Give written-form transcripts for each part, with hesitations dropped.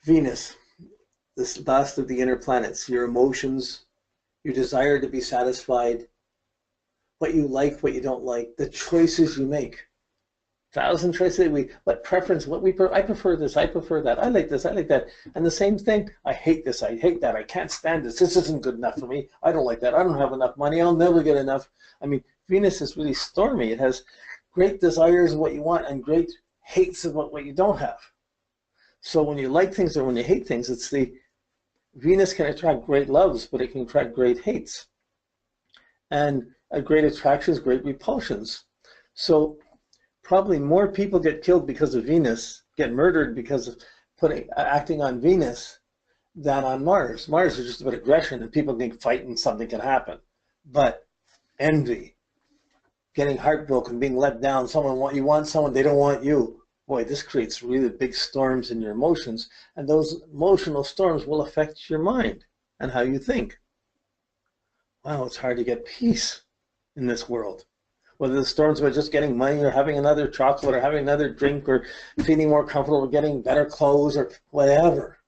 Venus, this last of the inner planets, your emotions, your desire to be satisfied, what you like, what you don't like, the choices you make. 1,000 choices. What preference, I prefer this, I prefer that, I like this, I like that. And the same thing, I hate this, I hate that, I can't stand this isn't good enough for me, I don't like that, I don't have enough money, I'll never get enough. I mean, Venus is really stormy. It has great desires of what you want and great hates of what you don't have. So when you like things or when you hate things, it's the Venus can attract great loves, but it can attract great hates. And great attractions, great repulsions. So probably more people get killed because of Venus, get murdered because of acting on Venus than on Mars. Mars is just about aggression and people can fight and something can happen. But envy, getting heartbroken, being let down, you want someone, they don't want you. Boy, this creates really big storms in your emotions, and those emotional storms will affect your mind and how you think. Wow, it's hard to get peace in this world. Whether the storms about just getting money or having another chocolate or having another drink or feeling more comfortable or getting better clothes or whatever.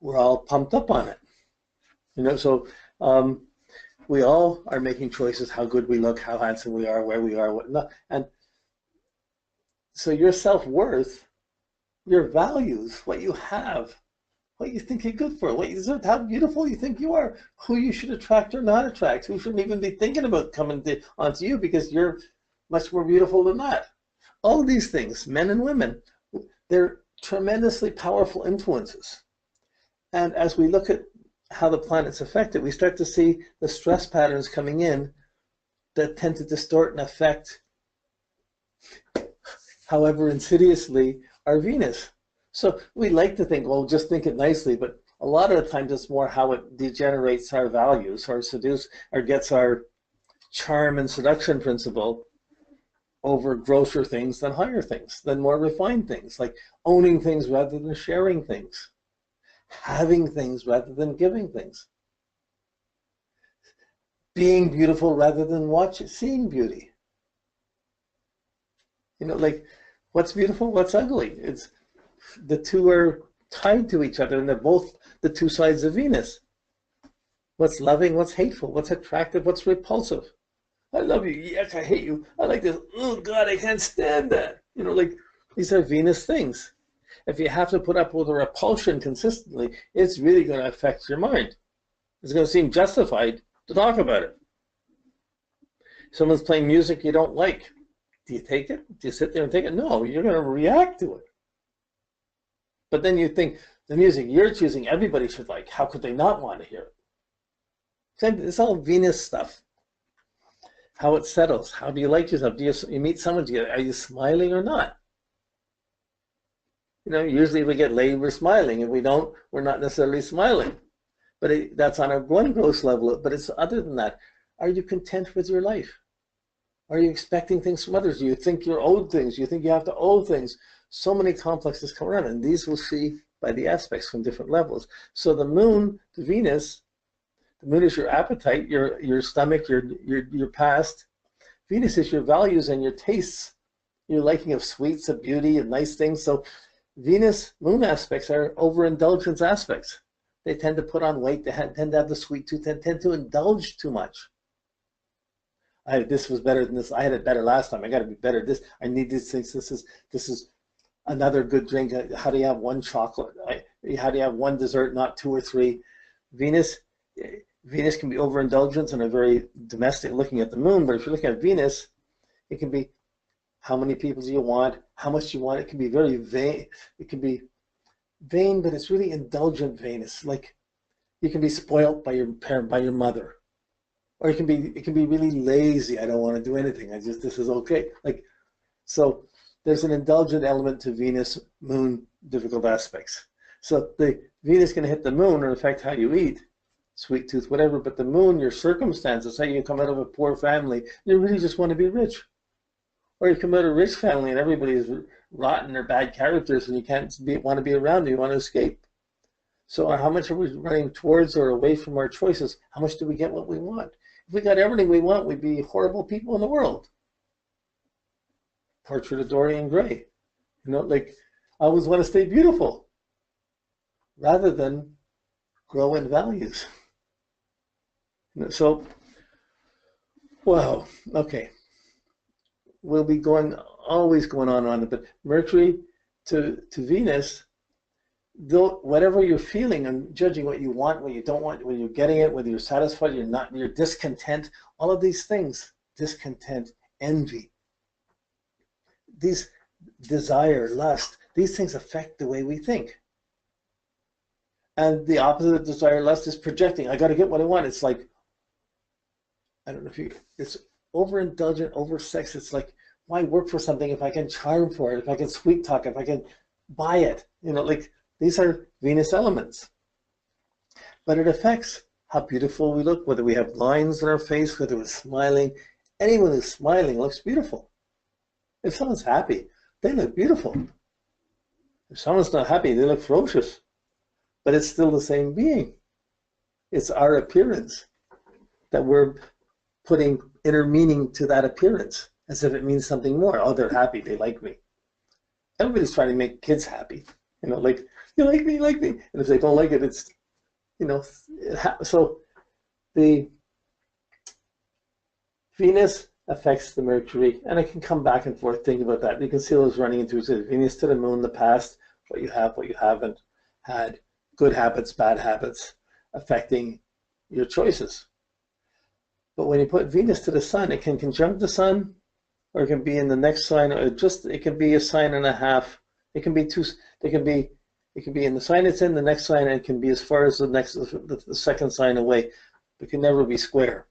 We're all pumped up on it. So we all are making choices, how good we look, how handsome we are, where we are, what not. And so your self-worth, your values, what you have, what you think you're good for, what you deserve, how beautiful you think you are, who you should attract or not attract, who shouldn't even be thinking about coming onto you because you're much more beautiful than that. All of these things, men and women, they're tremendously powerful influences. And as we look at how the planets affect it, we start to see the stress patterns coming in that tend to distort and affect, however insidiously, our Venus. So we like to think, well, just think it nicely, but a lot of the times it's more how it degenerates our values or gets our charm and seduction principle over grosser things than higher things, than more refined things, like owning things rather than sharing things, having things rather than giving things, being beautiful rather than seeing beauty. Like what's beautiful, what's ugly. The two are tied to each other, and they're both the two sides of Venus. What's loving, what's hateful, what's attractive, what's repulsive. I love you, yes, I hate you. I like this, oh God, I can't stand that. Like these are Venus things. If you have to put up with a repulsion consistently, it's really going to affect your mind. It's going to seem justified to talk about it. Someone's playing music you don't like. Do you take it? Do you sit there and take it? No, you're going to react to it. But then you think, the music you're choosing, everybody should like. How could they not want to hear it? It's all Venus stuff. How it settles. How do you like yourself? Do you meet someone, are you smiling or not? Usually if we get laid, we're smiling. If we don't, we're not necessarily smiling. But that's on a one gross level. But it's other than that. Are you content with your life? Are you expecting things from others? Do you think you're owed things? Do you think you have to owe things? So many complexes come around, and these we'll see by the aspects from different levels. So the moon, the Venus, the moon is your appetite, your stomach, your past. Venus is your values and your tastes, your liking of sweets, of beauty, of nice things. So Venus, moon aspects are overindulgence aspects. They tend to put on weight, they tend to have the sweet tooth, they tend to indulge too much. This was better than this. I had it better last time. I got to be better. I need these things. This is another good drink. How do you have one chocolate? How do you have one dessert, not two or three? Venus can be overindulgence in a very domestic, looking at the moon. But if you're looking at Venus, it can be how many people do you want? How much do you want? It can be very vain. It can be vain, but it's really indulgent Venus. Like you can be spoiled by your parent, by your mother. Or it can be really lazy. I don't want to do anything. This is okay. So there's an indulgent element to Venus, moon, difficult aspects. So the Venus can hit the moon and affect how you eat, sweet tooth, whatever, but the moon, your circumstances, say you come out of a poor family, you really just want to be rich. Or you come out of a rich family and everybody is rotten or bad characters and you want to be around, you want to escape. So how much are we running towards or away from our choices? How much do we get what we want? If we got everything we want, we'd be horrible people in the world. Portrait of Dorian Gray. I always want to stay beautiful. rather than grow in values. So, wow, okay. We'll be always going on and on, but Mercury to Venus, though, whatever you're feeling and judging what you want, what you don't want, when you're getting it, whether you're satisfied, you're not, you're discontent, all of these things, discontent, envy, these desire, lust, these things affect the way we think. And the opposite of desire, lust is projecting. I got to get what I want. It's like, I don't know if it's overindulgent, oversexed. It's like, why work for something if I can charm for it, if I can sweet talk, if I can buy it? Like these are Venus elements. But it affects how beautiful we look, whether we have lines in our face, whether we're smiling. Anyone who's smiling looks beautiful. If someone's happy, they look beautiful. If someone's not happy, they look ferocious. But it's still the same being. It's our appearance that we're putting inner meaning to that appearance, as if it means something more. Oh, they're happy, they like me. Everybody's trying to make kids happy. Like, you like me, you like me. And if they don't like it, it's, so the Venus affects the Mercury, and I can come back and forth thinking about that. You can see those running into Venus to the moon, the past, what you have, what you haven't had, good habits, bad habits, affecting your choices. But when you put Venus to the sun, it can conjunct the sun, or it can be in the next sign, or it can be a sign and a half. It can be two. It can be in the sign it's in, the next sign, and it can be as far as the second sign away. It can never be square.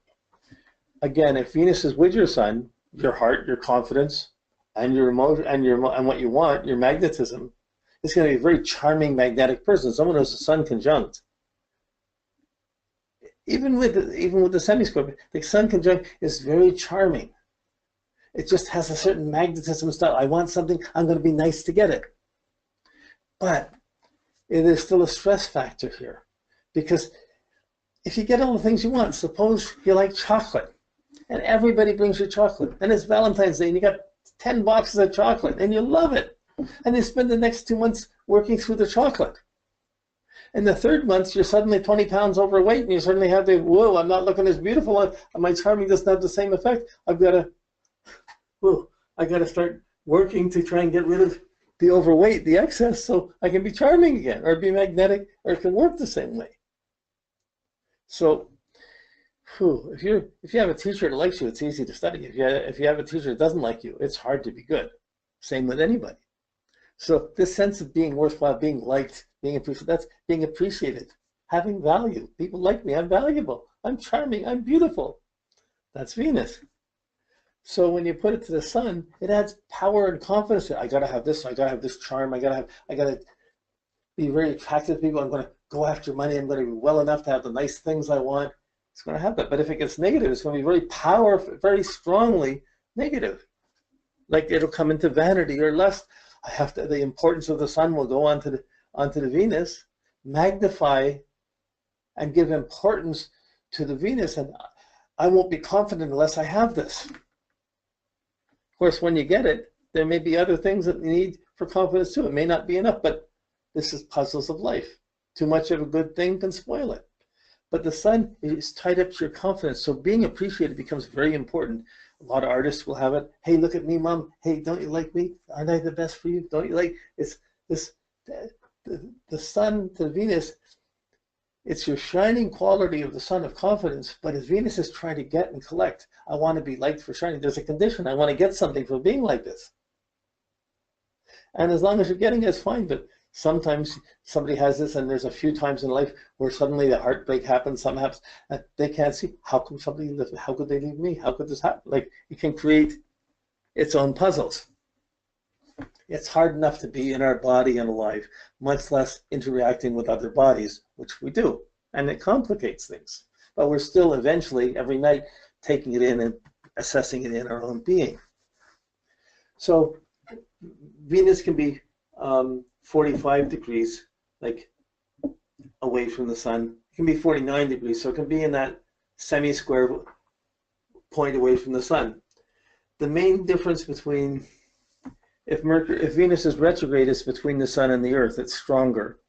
Again, if Venus is with your sun, your heart, your confidence, and your emotion, and what you want, your magnetism, it's going to be a very charming, magnetic person. Someone who has a sun conjunct. Even with the semi-square, the sun conjunct is very charming. It just has a certain magnetism style. I want something, I'm going to be nice to get it. But it is still a stress factor here, because if you get all the things you want, suppose you like chocolate, and everybody brings you chocolate, and it's Valentine's Day, and you got 10 boxes of chocolate, and you love it, and you spend the next 2 months working through the chocolate. In the third month, you're suddenly 20 pounds overweight, and you suddenly have the, whoa, I'm not looking as beautiful, my charming doesn't have the same effect. I got to start working to try and get rid of the overweight, the excess, so I can be charming again, or be magnetic, or it can work the same way. So, if you have a teacher that likes you, it's easy to study. If you have a teacher that doesn't like you, it's hard to be good. Same with anybody. So this sense of being worthwhile, being liked, being appreciated, that's being appreciated, having value. People like me, I'm valuable, I'm charming, I'm beautiful. That's Venus. So when you put it to the sun, it adds power and confidence. I gotta have this, I gotta have this charm, I gotta be very attractive to people, I'm gonna go after money, I'm gonna be well enough to have the nice things I want. It's gonna have that. But if it gets negative, it's gonna be very powerful, very strongly negative. Like it'll come into vanity or lust. The importance of the sun will go onto the Venus, magnify and give importance to the Venus, and I won't be confident unless I have this. Of course, when you get it, there may be other things that you need for confidence too. It may not be enough, but this is puzzles of life. Too much of a good thing can spoil it. But the sun is tied up to your confidence, so being appreciated becomes very important. A lot of artists will have it. Hey, look at me, Mom. Hey, don't you like me? Aren't I the best for you? Don't you like? It's this the sun to Venus. It's your shining quality of the sun of confidence, but as Venus is trying to get and collect, I want to be liked for shining. There's a condition. I want to get something for being like this. And as long as you're getting it, it's fine. But sometimes somebody has this, and there's a few times in life where suddenly the heartbreak happens, something happens, and they can't see, how come somebody live, how could they leave me? How could this happen? Like, it can create its own puzzles. It's hard enough to be in our body and alive, much less interacting with other bodies, which we do, and it complicates things. But we're still eventually, every night, taking it in and assessing it in our own being. So Venus can be 45 degrees, like away from the sun. It can be 49 degrees, so it can be in that semi-square point away from the sun. The main difference between, if Venus is retrograde, it's between the sun and the earth, it's stronger.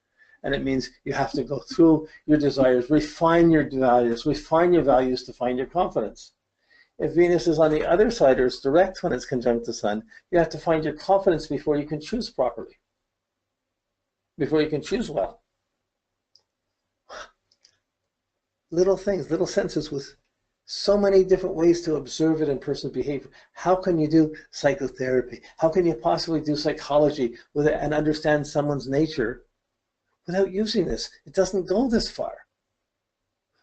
And it means you have to go through your desires, refine your values to find your confidence. If Venus is on the other side or it's direct when it's conjunct the Sun, you have to find your confidence before you can choose properly, before you can choose well. Little things, little senses with so many different ways to observe it in person's behavior. How can you do psychotherapy? How can you possibly do psychology with it and understand someone's nature without using this? It doesn't go this far.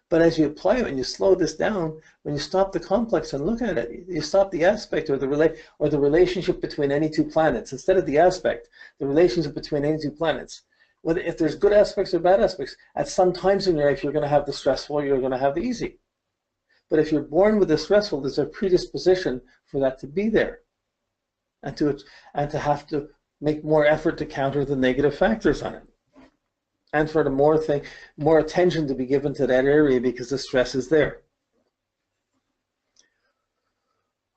But as you apply it and you slow this down, when you stop the complex and look at it, you stop the aspect or the relationship between any two planets. Instead of the aspect, the relationship between any two planets. Whether if there's good aspects or bad aspects, at some times in your life you're going to have the stressful, you're going to have the easy. But if you're born with the stressful, there's a predisposition for that to be there, and to have to make more effort to counter the negative factors on it, and for the more attention to be given to that area because the stress is there.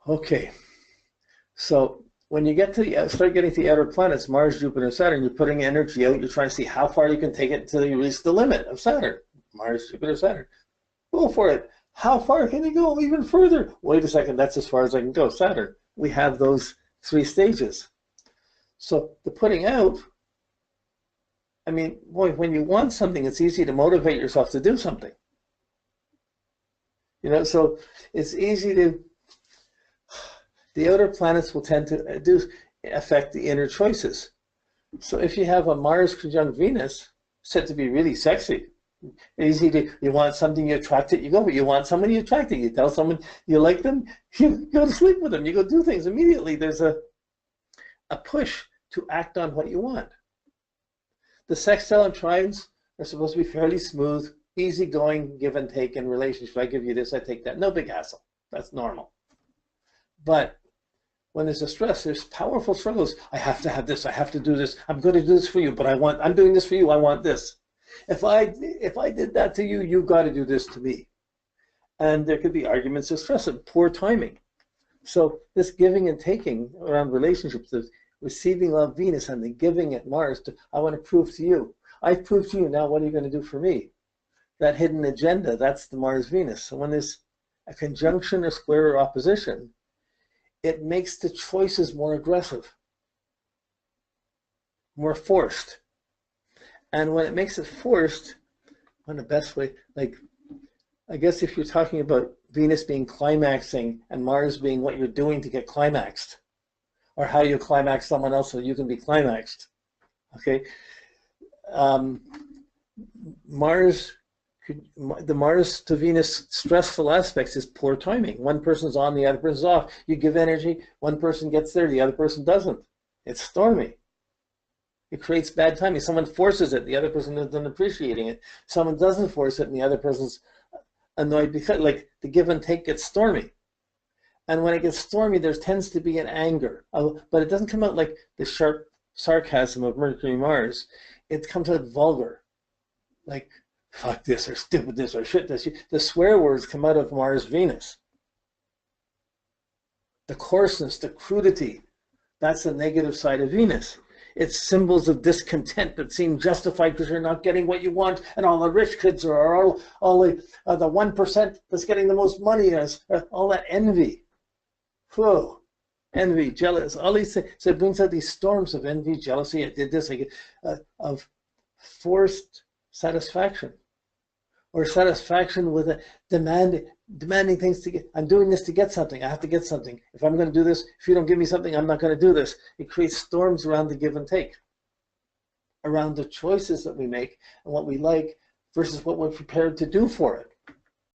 Okay, so when you get to start getting to the outer planets, Mars, Jupiter, Saturn, you're putting energy out. You're trying to see how far you can take it until you reach the limit of Saturn. Mars, Jupiter, Saturn. Go for it. How far can you go? Even further. Wait a second, that's as far as I can go. Saturn. We have those 3 stages. So the putting out, I mean, boy, when you want something, it's easy to motivate yourself to do something. You know, so it's easy to, the outer planets will tend to affect the inner choices. So if you have a Mars conjunct Venus, said to be really sexy, easy to, you want something, you attract it, you go, but you want someone, you attract it. You tell someone you like them, you go to sleep with them, you go do things. Immediately there's a push to act on what you want. The sextile and trines are supposed to be fairly smooth, easygoing, give and take in relationship. I give you this, I take that. No big hassle. That's normal. But when there's a stress, there's powerful struggles. I have to have this, I have to do this, I'm going to do this for you, but I'm doing this for you, I want this. If I did that to you, you've got to do this to me. And there could be arguments of stress and poor timing. So this giving and taking around relationships, the receiving love Venus and the giving at Mars, I want to prove to you. I've proved to you, now what are you going to do for me? That hidden agenda, that's the Mars-Venus. So when there's a conjunction, a square, or opposition, it makes the choices more aggressive, more forced. And when it makes it forced, in the best way, like, I guess if you're talking about Venus being climaxing and Mars being what you're doing to get climaxed, or how you climax someone else so you can be climaxed, okay? The Mars to Venus stressful aspects is poor timing. One person's on, the other person's off. You give energy, one person gets there, the other person doesn't. It's stormy. It creates bad timing. Someone forces it, the other person isn't appreciating it. Someone doesn't force it, and the other person's annoyed because, like, the give and take gets stormy. And when it gets stormy, there tends to be an anger. But it doesn't come out like the sharp sarcasm of Mercury Mars. It comes out vulgar. Like, fuck this, or stupid this, or shit this. The swear words come out of Mars Venus. The coarseness, the crudity, that's the negative side of Venus. It's symbols of discontent that seem justified because you're not getting what you want, and all the rich kids are all the 1% that's getting the most money, all that envy. Whoa, envy, jealous, all these things. So it brings out these storms of envy, jealousy. I did this, of forced satisfaction, or satisfaction with a demanding things to get. I'm doing this to get something. I have to get something. If I'm going to do this, if you don't give me something, I'm not going to do this. It creates storms around the give and take, around the choices that we make and what we like versus what we're prepared to do for it.